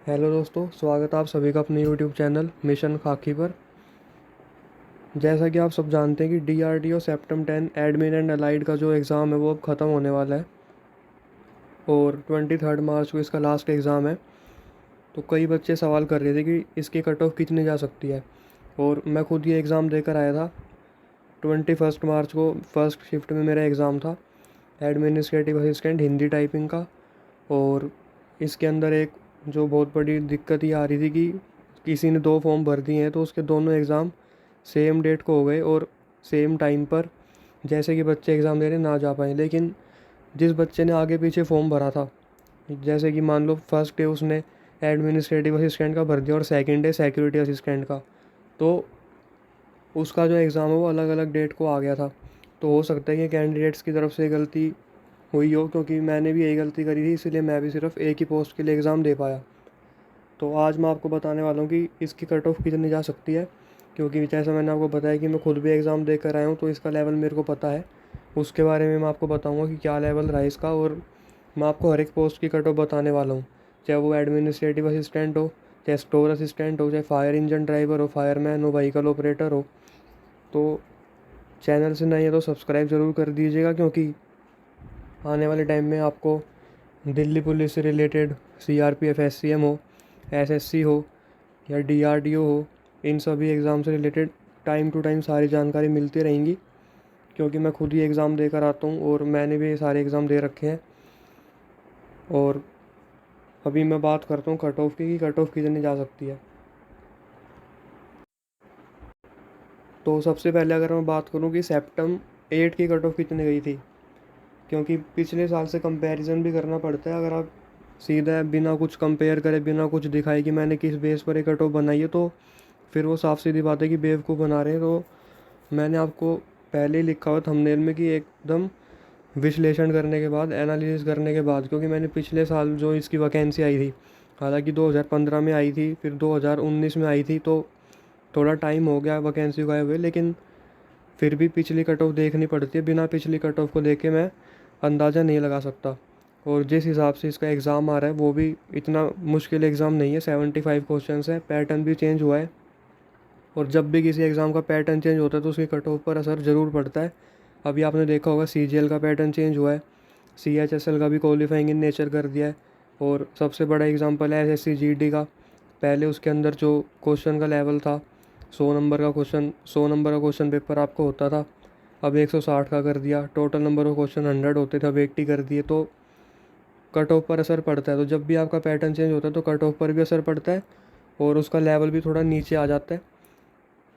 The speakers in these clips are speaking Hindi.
हेलो दोस्तों, स्वागत है आप सभी का अपने यूट्यूब चैनल मिशन खाकी पर। जैसा कि आप सब जानते हैं कि DRDO septum 10 admin and allied का जो एग्ज़ाम है वो अब ख़त्म होने वाला है और 23 मार्च को इसका लास्ट एग्ज़ाम है। तो कई बच्चे सवाल कर रहे थे कि इसकी कट ऑफ कितनी जा सकती है, और मैं खुद ये एग्ज़ाम देकर आया था। 21 मार्च को फर्स्ट शिफ्ट में मेरा एग्ज़ाम था, एडमिनिस्ट्रेटिव असिस्टेंट हिंदी टाइपिंग का। और इसके अंदर एक जो बहुत बड़ी दिक्कत ये आ रही थी कि किसी ने 2 फॉर्म भर दिए हैं तो उसके दोनों एग्ज़ाम सेम डेट को हो गए और सेम टाइम पर, जैसे कि बच्चे एग्ज़ाम देने ना जा पाए। लेकिन जिस बच्चे ने आगे पीछे फॉर्म भरा था, जैसे कि मान लो फर्स्ट डे उसने एडमिनिस्ट्रेटिव असिस्टेंट का भर दिया और सेकंड डे सिक्योरिटी असिस्टेंट का, तो उसका जो एग्ज़ाम है वो अलग अलग डेट को आ गया था। तो हो सकता है कि कैंडिडेट्स की तरफ से गलती हुई हो, क्योंकि मैंने भी यही गलती करी थी, इसलिए मैं भी सिर्फ एक ही पोस्ट के लिए एग्ज़ाम दे पाया। तो आज मैं आपको बताने वाला हूँ कि इसकी कट ऑफ कितनी जा सकती है, क्योंकि जैसा मैंने आपको बताया कि मैं खुद भी एग्ज़ाम दे कर आया हूँ, तो इसका लेवल मेरे को पता है। उसके बारे में मैं आपको बताऊँगा कि क्या लेवल रहा है इसका, और मैं आपको हर एक पोस्ट की कट ऑफ बताने वाला हूँ, चाहे वो एडमिनिस्ट्रेटिव असिस्टेंट हो, चाहे स्टोर असिस्टेंट हो, चाहे फायर इंजन ड्राइवर हो, फायरमैन हो, व्हीकल ऑपरेटर हो। तो चैनल से नए हैं तो सब्सक्राइब ज़रूर कर दीजिएगा, क्योंकि आने वाले टाइम में आपको दिल्ली पुलिस से रिलेटेड CRPF SCM हो, SSC हो या DRDO हो, इन सभी एग्ज़ाम से रिलेटेड टाइम टू टाइम सारी जानकारी मिलती रहेंगी, क्योंकि मैं खुद ही एग्ज़ाम देकर आता हूँ और मैंने भी ये सारे एग्ज़ाम दे रखे हैं। और अभी मैं बात करता हूँ कट ऑफ की, कि कट ऑफ कितनी जा सकती है। तो सबसे पहले अगर मैं बात करूँ कि सेप्टम 8 की कट ऑफ कितनी गई थी, क्योंकि पिछले साल से कंपैरिजन भी करना पड़ता है। अगर आप सीधा बिना कुछ कंपेयर करे, बिना कुछ दिखाए कि मैंने किस बेस पर एक कट ऑफ बनाई है, तो फिर वो साफ सीधी बात है कि बेवकूफ़ बना रहे हैं। तो मैंने आपको पहले ही लिखा हुआ थंबनेल में कि एकदम विश्लेषण करने के बाद, एनालिसिस करने के बाद, क्योंकि मैंने पिछले साल जो इसकी वैकेंसी आई थी, हालांकि 2015 में आई थी, फिर 2019 में आई थी, तो थोड़ा टाइम हो गया वैकेंसी को आए हुए, लेकिन फिर भी पिछली कट ऑफ देखनी पड़ती है। बिना पिछली कट ऑफ को देख के मैं अंदाज़ा नहीं लगा सकता। और जिस हिसाब से इसका एग्ज़ाम आ रहा है वो भी इतना मुश्किल एग्ज़ाम नहीं है, 75 क्वेश्चन है, पैटर्न भी चेंज हुआ है। और जब भी किसी एग्ज़ाम का पैटर्न चेंज होता है तो उसकी कट ऑफ पर असर ज़रूर पड़ता है। अभी आपने देखा होगा CGL का पैटर्न चेंज हुआ है, CHSL का भी क्वालिफाइंग इन नेचर कर दिया है। और सबसे बड़ा एग्जांपल है SSC GD का। पहले उसके अंदर जो क्वेश्चन का लेवल था, 100 नंबर का क्वेश्चन पेपर आपको होता था, अब 160 का कर दिया। टोटल नंबर ऑफ क्वेश्चन 100 होते थे, अब 80 कर दिए। तो कट ऑफ पर असर पड़ता है। तो जब भी आपका पैटर्न चेंज होता है तो कट ऑफ पर भी असर पड़ता है और उसका लेवल भी थोड़ा नीचे आ जाता है।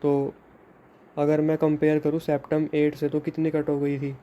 तो अगर मैं कंपेयर करूँ सेप्टम 8 से, तो कितनी कट ऑफ गई थी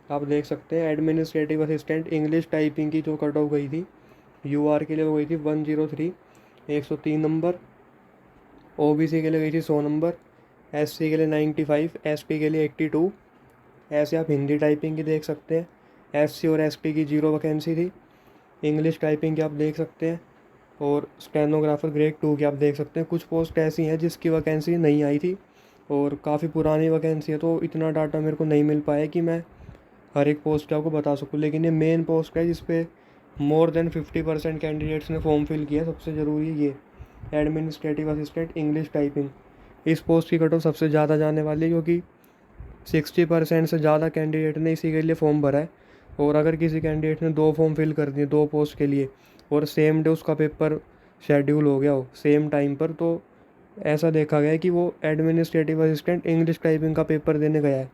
आप देख सकते हैं। एडमिनिस्ट्रेटिव असिस्टेंट इंग्लिश टाइपिंग की जो कट ऑफ गई थी UR के लिए, वो गई थी 103, 103 नंबर। OBC के लिए गई थी 100 नंबर, SC के लिए 95, SP के लिए 82। ऐसे आप हिंदी टाइपिंग की देख सकते हैं, SC और ST की 0 वैकेंसी थी। इंग्लिश टाइपिंग की आप देख सकते हैं, और स्टेनोग्राफर ग्रेड 2 की आप देख सकते हैं। कुछ पोस्ट ऐसी हैं जिसकी वैकेंसी नहीं आई थी और काफ़ी पुरानी वैकेंसी है, तो इतना डाटा मेरे को नहीं मिल पाया कि मैं हर एक पोस्ट आपको बता सकूँ। लेकिन ये मेन पोस्ट है जिस पे मोर देन 50% कैंडिडेट्स ने फॉर्म फिल किया। सबसे ज़रूरी है ये एडमिनिस्ट्रेटिव असिस्टेंट इंग्लिश टाइपिंग। इस पोस्ट की कट ऑफ सबसे ज़्यादा जाने वाली है, क्योंकि 60% से ज़्यादा कैंडिडेट ने इसी के लिए फॉर्म भरा है। और अगर किसी कैंडिडेट ने 2 फॉर्म फिल कर दिए 2 पोस्ट के लिए, और सेम डे उसका पेपर शेड्यूल हो गया हो सेम टाइम पर, तो ऐसा देखा गया है कि वो एडमिनिस्ट्रेटिव असिस्टेंट इंग्लिश टाइपिंग का पेपर देने गया है।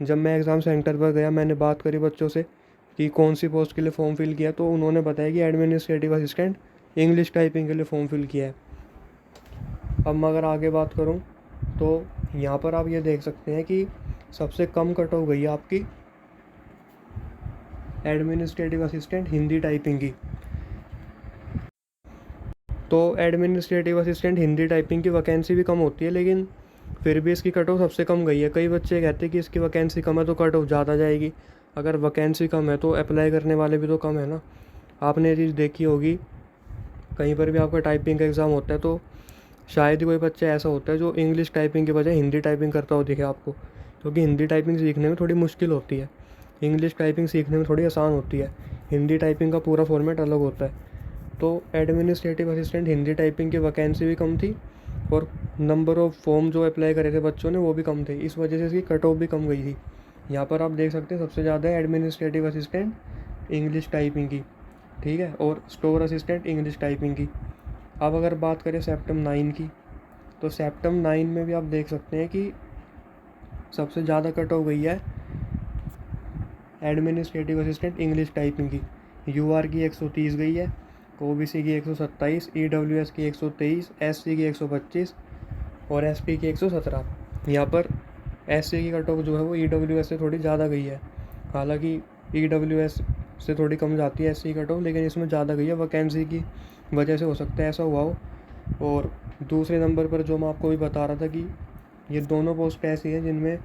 जब मैं एग्ज़ाम सेंटर पर गया, मैंने बात करी बच्चों से कि कौन सी पोस्ट के लिए फ़ॉर्म फिल किया, तो उन्होंने बताया कि एडमिनिस्ट्रेटिव असिस्टेंट इंग्लिश टाइपिंग के लिए फ़ॉर्म फिल किया है। अब मैं अगर आगे बात करूं, तो यहाँ पर आप ये देख सकते हैं कि सबसे कम कट ऑफ गई है आपकी एडमिनिस्ट्रेटिव असिस्टेंट हिंदी टाइपिंग की। तो एडमिनिस्ट्रेटिव असिस्टेंट हिंदी टाइपिंग की वैकेंसी भी कम होती है, लेकिन फिर भी इसकी कट ऑफ सबसे कम गई है। कई बच्चे कहते हैं कि इसकी वैकेंसी कम है तो कट ऑफ ज़्यादा जाएगी। अगर वैकेंसी कम है तो अप्लाई करने वाले भी तो कम है ना। आपने ये चीज़ देखी होगी, कहीं पर भी आपका टाइपिंग का एग्ज़ाम होता है तो शायद ही कोई बच्चा ऐसा होता है जो इंग्लिश टाइपिंग के बजाय हिंदी टाइपिंग करता हो दिखे आपको, क्योंकि हिंदी टाइपिंग सीखने में थोड़ी मुश्किल होती है, इंग्लिश टाइपिंग सीखने में थोड़ी आसान होती है। हिंदी टाइपिंग का पूरा फॉर्मेट अलग होता है। तो एडमिनिस्ट्रेटिव असिस्टेंट हिंदी टाइपिंग की वैकेंसी भी कम थी और नंबर ऑफ़ फॉर्म जो अप्लाई करे थे बच्चों ने वो भी कम थे, इस वजह से इसकी कट ऑफ भी कम गई थी। यहाँ पर आप देख सकते हैं सबसे ज़्यादा है एडमिनिस्ट्रेटिव असिस्टेंट इंग्लिश टाइपिंग की, ठीक है, और स्टोर असिस्टेंट इंग्लिश टाइपिंग की। अब अगर बात करें सेप्टम 9 की, तो सेप्टम 9 में भी आप देख सकते हैं कि सबसे ज़्यादा कट ऑफ गई है एडमिनिस्ट्रेटिव असिस्टेंट इंग्लिश टाइपिंग की। यूआर की 130 गई है, ओबीसी की 127, ईडब्ल्यूएस की 123, एससी की 125 और एसटी की 117। यहाँ पर एससी की कट ऑफ जो है वो ईडब्ल्यूएस से थोड़ी ज़्यादा गई है, हालांकि ईडब्ल्यूएस से थोड़ी कम जाती है एससी कट ऑफ, लेकिन इसमें ज़्यादा गई है, वैकेंसी की वजह से हो सकता है ऐसा हुआ हो। और दूसरे नंबर पर जो मैं आपको भी बता रहा था कि ये दोनों पोस्ट ऐसी हैं जिनमें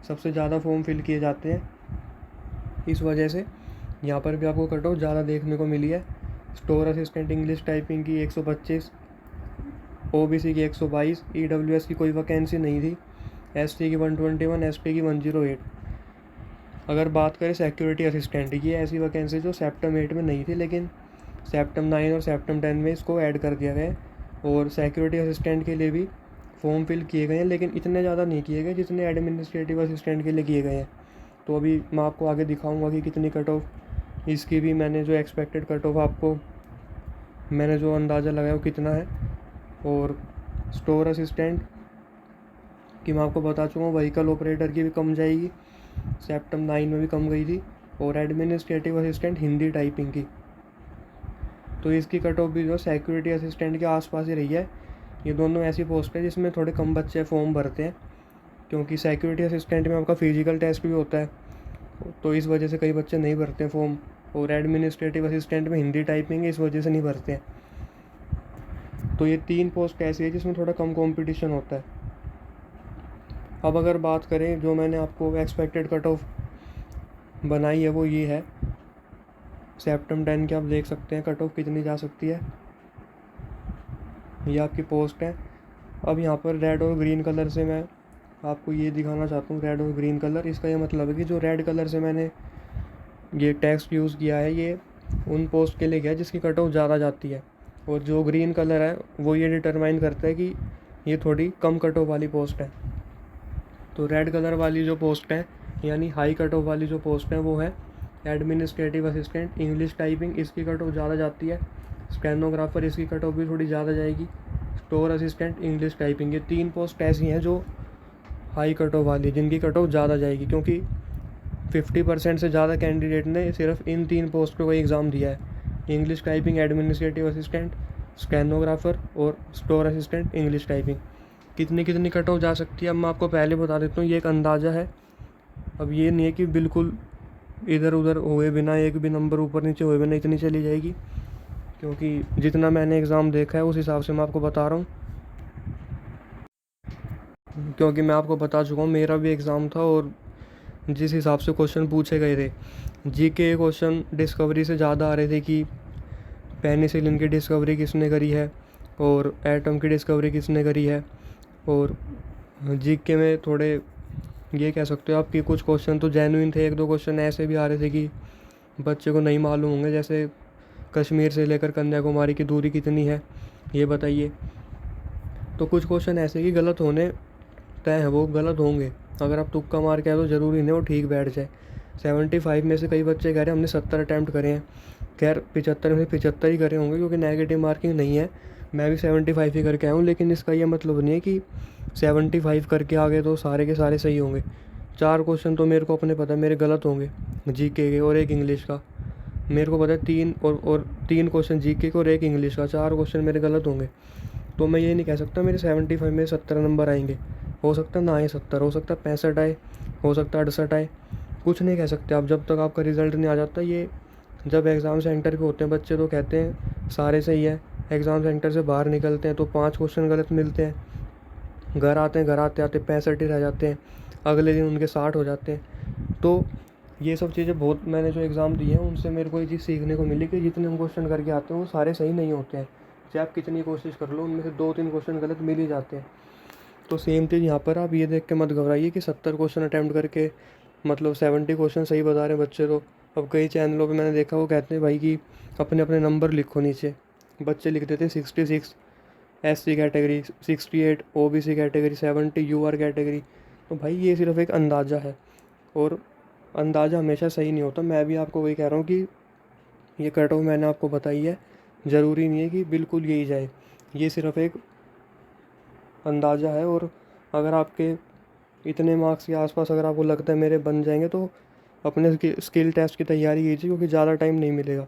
सबसे ज़्यादा फॉर्म फिल किए जाते हैं, इस वजह से यहाँ पर भी आपको कट ऑफ ज़्यादा देखने को मिली है। स्टोर असिस्टेंट इंग्लिश टाइपिंग की 125, ओबीसी की 122, ईडब्ल्यूएस की कोई वैकेंसी नहीं थी, एसटी की 121, एसटी की 108। अगर बात करें सिक्योरिटी असिस्टेंट की, ऐसी वैकेंसी जो सेप्टम 8 में नहीं थी, लेकिन सेप्टम 9 और सेप्टम 10 में इसको ऐड कर दिया गया है। और सिक्योरिटी असिस्टेंट के लिए भी फॉर्म फिल किए गए हैं, लेकिन इतने ज़्यादा नहीं किए गए जितने एडमिनिस्ट्रेटिव असिस्टेंट के लिए किए गए हैं। तो अभी मैं आपको आगे दिखाऊंगा कि कितनी कट ऑफ इसकी भी मैंने जो एक्सपेक्टेड कट ऑफ आपको मैंने जो अंदाज़ा लगाया वो कितना है। और स्टोर असिस्टेंट की मैं आपको बता चुका हूँ, व्हीकल ऑपरेटर की भी कम जाएगी, सेप्टम 9 में भी कम गई थी। और एडमिनिस्ट्रेटिव असिस्टेंट हिंदी टाइपिंग की, तो इसकी कट ऑफ भी जो सिक्योरिटी असिस्टेंट के आसपास ही रही है। ये दोनों ऐसी पोस्ट है जिसमें थोड़े कम बच्चे फॉर्म भरते हैं, क्योंकि सिक्योरिटी असिस्टेंट में आपका फिजिकल टेस्ट भी होता है, तो इस वजह से कई बच्चे नहीं भरते हैं फॉर्म। और एडमिनिस्ट्रेटिव असिस्टेंट में हिंदी टाइपिंग है, इस वजह से नहीं भरते हैं। तो ये 3 पोस्ट ऐसी है जिसमें थोड़ा कम कंपटीशन होता है। अब अगर बात करें जो मैंने आपको एक्सपेक्टेड कट ऑफ बनाई है वो ये है, सेप्टम 10 के आप देख सकते हैं कट ऑफ कितनी जा सकती है, ये आपकी पोस्ट है। अब यहाँ पर रेड और ग्रीन कलर से मैं आपको ये दिखाना चाहता हूँ, रेड और ग्रीन कलर, इसका ये मतलब है कि जो रेड कलर से मैंने ये टेक्स्ट यूज़ किया है ये उन पोस्ट के लिए गया जिसकी कट ऑफ ज़्यादा जाती है, और जो ग्रीन कलर है वो ये डिटरमाइन करता है कि ये थोड़ी कम कट ऑफ वाली पोस्ट है। तो रेड कलर वाली जो पोस्ट है यानी हाई कट ऑफ वाली जो पोस्ट है वो है एडमिनिस्ट्रेटिव असिस्टेंट इंग्लिश टाइपिंग, इसकी कट ऑफ ज़्यादा जाती है। स्टेनोग्राफर, इसकी कट ऑफ भी थोड़ी ज़्यादा जाएगी। स्टोर असिस्टेंट इंग्लिश टाइपिंग, ये 3 पोस्ट ऐसी हैं जो हाई कट ऑफ वाली, जिनकी कट ऑफ ज़्यादा जाएगी, क्योंकि 50% से ज़्यादा कैंडिडेट ने सिर्फ इन 3 पोस्ट पे कोई एग्ज़ाम दिया है, English typing, administrative assistant, stenographer और स्टोर असिस्टेंट इंग्लिश टाइपिंग। कितनी कितनी कट ऑफ जा सकती है अब मैं आपको पहले बता देता हूँ, ये एक अंदाज़ा है। अब ये नहीं है कि बिल्कुल इधर उधर हुए बिना, एक भी नंबर ऊपर नीचे हुए बिना इतनी चली जाएगी, क्योंकि जितना मैंने एग्ज़ाम देखा है उस हिसाब से मैं आपको बता रहा हूँ। क्योंकि मैं आपको बता चुका हूँ मेरा भी एग्ज़ाम था, और जिस हिसाब से क्वेश्चन पूछे गए थे, जीके क्वेश्चन डिस्कवरी से ज़्यादा आ रहे थे कि पेनिसिलिन की डिस्कवरी किसने करी है और एटम की डिस्कवरी किसने करी है। और जीके में थोड़े ये कह सकते हो आपकी कुछ क्वेश्चन तो जेन्युइन थे, 1-2 क्वेश्चन ऐसे भी आ रहे थे कि बच्चे को नहीं मालूम होंगे, जैसे कश्मीर से लेकर कन्याकुमारी की दूरी कितनी है ये बताइए। तो कुछ क्वेश्चन ऐसे कि गलत होने तय है, वो गलत होंगे, अगर आप तुक्का मार के आए तो ज़रूरी नहीं वो ठीक बैठ जाए। 75 में से कई बच्चे कह रहे हैं हमने 70 अटैम्प्ट करे हैं, खैर 75 में से 75 ही करे होंगे क्योंकि नेगेटिव मार्किंग नहीं है। मैं भी 75 ही करके आया हूँ, लेकिन इसका ये मतलब नहीं है कि 75 करके आ गए तो सारे के सारे सही होंगे। 4 क्वेश्चन तो मेरे को अपने पता है मेरे गलत होंगे जीके के, और 1 इंग्लिश का मेरे को पता है, 3 क्वेश्चन जीके के और 1 इंग्लिश का, 4 क्वेश्चन मेरे गलत होंगे। तो मैं ये नहीं कह सकता मेरे 75 में 70 नंबर आएंगे, हो सकता है ना आए 70, हो सकता है 65 आए, हो सकता है 68 आए, कुछ नहीं कह सकते आप जब तक आपका रिज़ल्ट नहीं आ जाता। ये जब एग्ज़ाम सेंटर पे होते हैं बच्चे तो कहते हैं सारे सही है, एग्ज़ाम सेंटर से बाहर निकलते हैं तो 5 क्वेश्चन गलत मिलते हैं, घर आते हैं, घर आते आते 65 ही रह जाते हैं, अगले दिन उनके 60 हो जाते हैं। तो ये सब चीज़ें बहुत, मैंने जो एग्ज़ाम दिए हैं उनसे मेरे को ये चीज़ सीखने को मिली कि जितने हम क्वेश्चन करके आते हैं वो सारे सही नहीं होते हैं, चाहे आप कितनी कोशिश कर लो उनमें से 2-3 क्वेश्चन गलत मिल ही जाते हैं। तो सेम चीज़ यहाँ पर आप ये देख के मत घबराइए कि 70 क्वेश्चन अटैम्प्ट करके मतलब 70 क्वेश्चन सही बता रहे हैं बच्चे। तो अब कई चैनलों पे मैंने देखा वो कहते हैं भाई कि अपने अपने नंबर लिखो नीचे, बच्चे लिख देते 66 SC category, 68 OBC category, 70 UR category. तो भाई ये सिर्फ एक अंदाज़ा है, और अंदाज़ा हमेशा सही नहीं होता। मैं भी आपको वही कह रहा हूँ कि ये कट ऑफ मैंने आपको बताई है, ज़रूरी नहीं है कि बिल्कुल यही जाए, ये सिर्फ एक अंदाज़ा है। और अगर आपके इतने मार्क्स के आसपास अगर आपको लगता है मेरे बन जाएंगे, तो अपने स्किल टेस्ट की तैयारी कीजिए, क्योंकि ज़्यादा टाइम नहीं मिलेगा।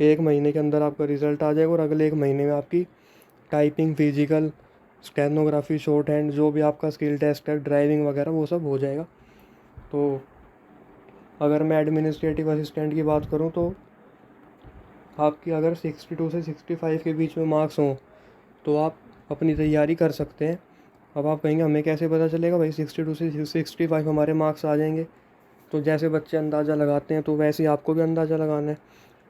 1 महीने के अंदर आपका रिज़ल्ट आ जाएगा, और अगले 1 महीने में आपकी typing, physical, stenography, short hand, जो भी आपका स्किल टेस्ट है, ड्राइविंग वगैरह, वो सब हो जाएगा। तो अगर मैं एडमिनिस्ट्रेटिव असिस्टेंट की बात करूँ, तो आपकी अगर 62 से 65 के बीच में मार्क्स हों तो आप अपनी तैयारी कर सकते हैं। अब आप कहेंगे हमें कैसे पता चलेगा भाई 62 से 65 हमारे मार्क्स आ जाएंगे? तो जैसे बच्चे अंदाज़ा लगाते हैं, तो वैसे ही आपको भी अंदाज़ा लगाना है।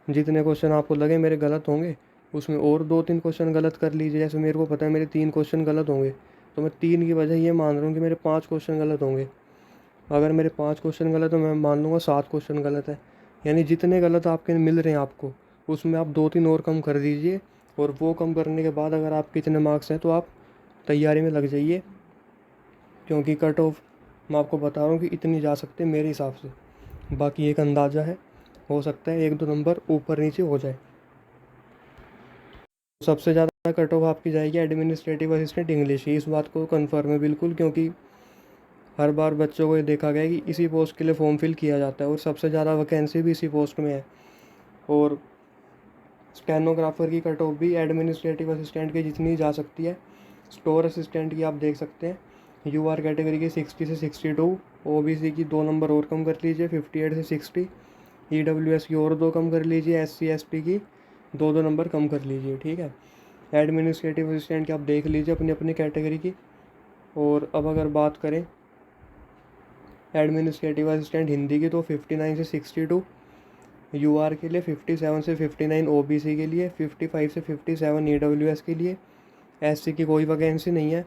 जितने क्वेश्चन आपको लगे मेरे गलत होंगे, उसमें और 2-3 क्वेश्चन गलत कर लीजिए। जैसे मेरे को पता है मेरे 3 क्वेश्चन गलत होंगे, तो मैं 3 की बजाय ये मान रहा हूँ कि मेरे 5 क्वेश्चन गलत होंगे। अगर मेरे 5 क्वेश्चन गलत है, मैं मान लूँगा 7 क्वेश्चन गलत है। यानी जितने गलत आपके मिल रहे हैं आपको, उसमें आप 2-3 और कम कर दीजिए, और वो कम करने के बाद अगर आपके इतने मार्क्स हैं तो आप तैयारी में लग जाइए। क्योंकि कट ऑफ मैं आपको बता रहा हूँ कि इतनी जा सकते हैं मेरे हिसाब से, बाकी एक अंदाज़ा है, हो सकता है 1-2 नंबर ऊपर नीचे हो जाए। सबसे ज़्यादा कट ऑफ आपकी जाएगी एडमिनिस्ट्रेटिव असिस्टेंट इंग्लिश की, इस बात को कन्फर्म है बिल्कुल, क्योंकि हर बार बच्चों को ये देखा गया है कि इसी पोस्ट के लिए फॉर्म फिल किया जाता है, और सबसे ज़्यादा वैकेंसी भी इसी पोस्ट में है। और स्टेनोग्राफर की कट ऑफ भी एडमिनिस्ट्रेटिव असिस्टेंट की जितनी जा सकती है। स्टोर असिस्टेंट की आप देख सकते हैं, UR कैटेगरी की 60 से 62, OBC की 2 नंबर और कम कर लीजिए 58 से 60, EWS की और 2 कम कर लीजिए, SC ST की 2-2 नंबर कम कर लीजिए, ठीक है। एडमिनिस्ट्रेटिव असिस्टेंट की आप देख लीजिए अपनी अपनी कैटेगरी की। और अब अगर बात करें एडमिनिस्ट्रेटिव असिस्टेंट हिंदी की, तो 59 से 62 UR के लिए, 57 से 59 OBC के लिए, 55 से 57 EWS के लिए। SC की कोई वैकेंसी नहीं है।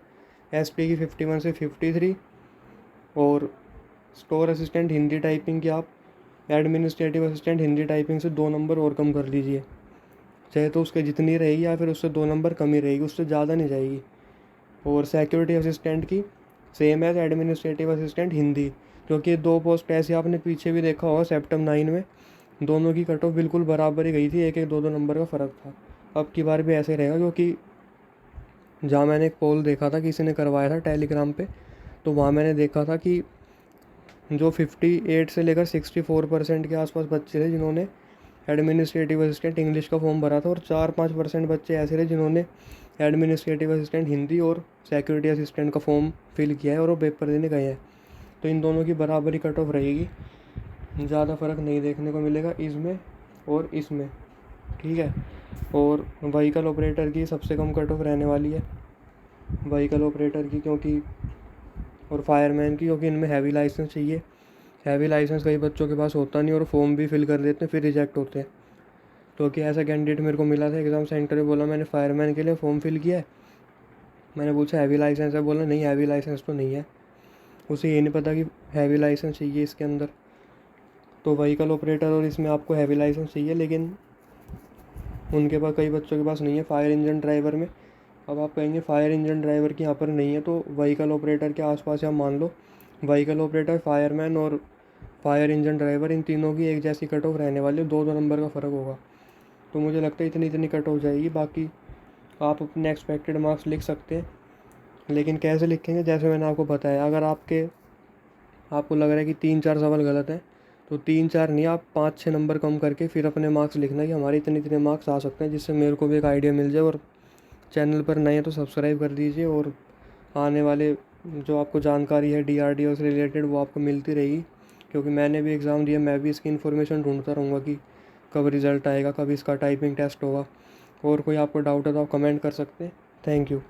ST की 51 से 53। और स्टोर असिस्टेंट हिंदी टाइपिंग की आप एडमिनिस्ट्रेटिव असिस्टेंट हिंदी टाइपिंग से 2 नंबर और कम कर लीजिए, चाहे तो उसके जितनी रहेगी या फिर उससे 2 नंबर कम ही रहेगी, उससे ज़्यादा नहीं जाएगी। और सिक्योरिटी असिस्टेंट की same as administrative assistant Hindi, क्योंकि 2 पोस्ट ऐसे आपने पीछे भी देखा होगा सेप्टम 9 में, दोनों की कट ऑफ बिल्कुल बराबर ही गई थी, 1-1 2-2 नंबर का फ़र्क था। अब की बार भी ऐसे रहेगा, क्योंकि जहाँ मैंने एक पोल देखा था, किसी ने करवाया था टेलीग्राम पे, तो वहाँ मैंने देखा था कि जो 58 से लेकर 64% के आसपास बच्चे थे जिन्होंने एडमिनिस्ट्रेटिव असिस्टेंट इंग्लिश का फॉर्म भरा था, और 4-5% बच्चे ऐसे थे जिन्होंने एडमिनिस्ट्रेटिव असिस्टेंट हिंदी और सिक्योरिटी असिस्टेंट का फॉर्म फिल किया है और वो पेपर देने गए हैं। तो इन दोनों की बराबरी कट ऑफ रहेगी, ज़्यादा फ़र्क नहीं देखने को मिलेगा इसमें और इसमें, ठीक है। और व्हीकल ऑपरेटर की सबसे कम कट ऑफ रहने वाली है, व्हीकल ऑपरेटर की, क्योंकि और फायरमैन की, क्योंकि इनमें हैवी लाइसेंस चाहिए। हैवी लाइसेंस कई बच्चों के पास होता नहीं, और फॉर्म भी फिल कर देते हैं फिर रिजेक्ट होते हैं। तो कि ऐसा कैंडिडेट मेरे को मिला था एग्ज़ाम सेंटर में, बोला मैंने फायरमैन के लिए फ़ॉर्म फिल किया है, मैंने पूछा हैवी लाइसेंस है, बोला नहीं हैवी लाइसेंस तो नहीं है, उसे ये नहीं पता कि हैवी लाइसेंस चाहिए इसके अंदर। तो व्हीकल ऑपरेटर और इसमें आपको हैवी लाइसेंस चाहिए, लेकिन उनके पास, कई बच्चों के पास नहीं है फायर इंजन ड्राइवर में। अब आप कहेंगे फायर इंजन ड्राइवर की यहाँ पर नहीं है, तो व्हीकल ऑपरेटर के आसपास आप मान लो व्हीकल ऑपरेटर, फायरमैन और फायर इंजन ड्राइवर, इन तीनों की एक जैसी कट ऑफ रहने वाली है, 2-2 नंबर का फ़र्क होगा। तो मुझे लगता है इतनी इतनी कट ऑफ जाएगी। बाकी आप अपने एक्सपेक्टेड मार्क्स लिख सकते हैं, लेकिन कैसे लिखेंगे, जैसे मैंने आपको बताया, अगर आपको लग रहा है कि 3-4 सवाल गलत हैं, तो 3-4 नहीं, आप 5-6 नंबर कम करके फिर अपने मार्क्स लिखना कि हमारे इतने इतने मार्क्स आ सकते हैं, जिससे मेरे को भी एक आइडिया मिल जाए। और चैनल पर नए हैं तो सब्सक्राइब कर दीजिए, और आने वाले जो आपको जानकारी है DRDO से रिलेटेड वो आपको मिलती रहेगी, क्योंकि मैंने भी एग्ज़ाम दिया, मैं भी इसकी इन्फॉर्मेशन ढूंढता रहूँगा कि कब रिज़ल्ट आएगा, कब इसका टाइपिंग टेस्ट होगा। और कोई आपको डाउट है तो आप कमेंट कर सकते हैं। Thank you.